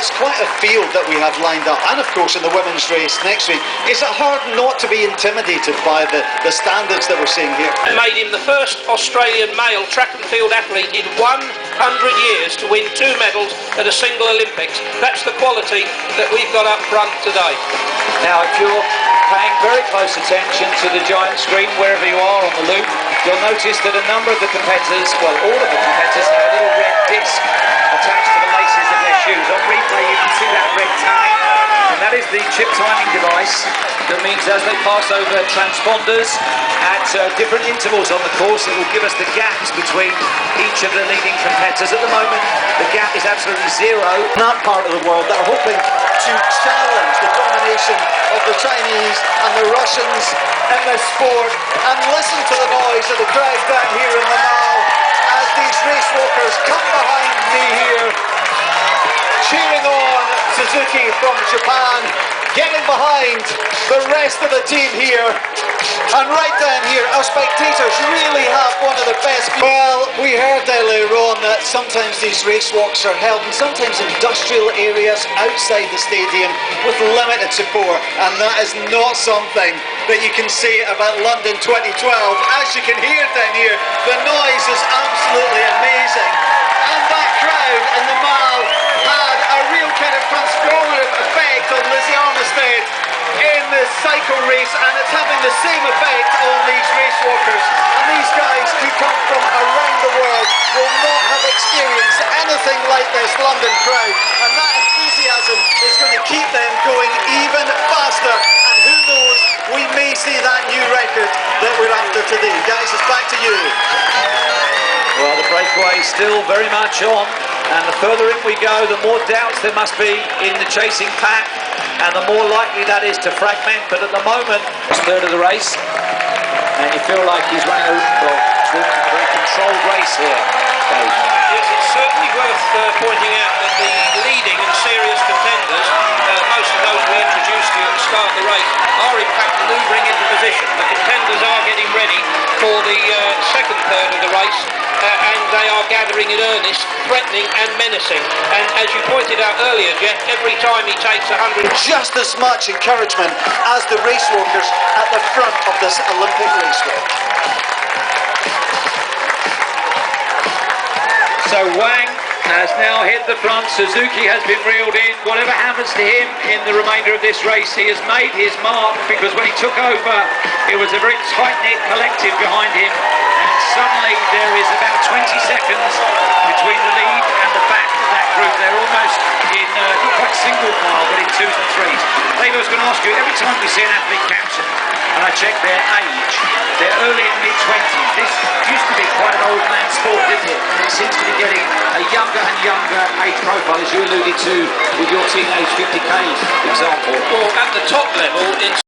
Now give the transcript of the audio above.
it's quite a field that we have lined up, and of course in the women's race next week. Is it hard not to be intimidated by the standards that we're seeing here? Made him the first Australian male track and field athlete in 100 years to win 2 medals at a single Olympics. That's the quality that we've got up front today. Now, if you're paying very close attention to the giant screen wherever you are on the loop, you'll notice that a number of the competitors, well, all of the competitors, have a little red disc attached to the laces of their shoes. On replay you can see that red tag, and that is the chip timing device that means as they pass over transponders at different intervals on the course, it will give us the gaps between each of the leading competitors. At the moment the gap is absolutely zero. In that part of the world that are hoping to challenge the domination of the Chinese and the Russians in this sport, and listen to the noise of the crowd down here in the Mall as these race walkers come behind me here, cheering on Suzuki from Japan, getting behind the rest of the team here. And right down here, our spectators really have one of the best. Well, we heard earlier on that sometimes these race walks are held in sometimes industrial areas outside the stadium with limited support, and that is not something that you can say about London 2012. As you can hear down here, the noise is absolutely amazing, and that crowd in the Mall had a real kind of transformative effect on Lizzie Armistead in this cycle race, and it's having the same effect on these race walkers. And these guys who come from around the world will not have experienced anything like this London crowd, and that enthusiasm is going to keep them going even faster, and who knows, we may see that new record that we're after today. Guys, it's back to you. Well, the breakaway is still very much on, and the further in we go, the more doubts there must be in the chasing pack, and the more likely that is to fragment. But at the moment, it's third of the race, and you feel like he's running a very controlled race here, Dave. Yes, it's certainly worth pointing out that the leading and serious contenders, most of those we introduced to you at the start of the race, are in fact manoeuvring into position. The contenders are getting ready for the second third of the race, and they are gathering in earnest, threatening and menacing. And as you pointed out earlier, Jeff, every time he takes 100... Just as much encouragement as the race walkers at the front of this Olympic raceway. So Wang has now hit the front. Suzuki has been reeled in. Whatever happens to him in the remainder of this race, he has made his mark, because when he took over, it was a very tight-knit collective behind him, and suddenly there is about 20 seconds between the lead and the back of that group. They're almost in, not quite single file, but in 2s and 3s. Dave, I was going to ask you, every time we see an athlete captain, and I check their age, they're early in mid-20s. This used to be quite an old man sport, didn't it? And it seems to be getting a younger and younger age profile, as you alluded to with your teenage 50K example. Well, at the top level, it's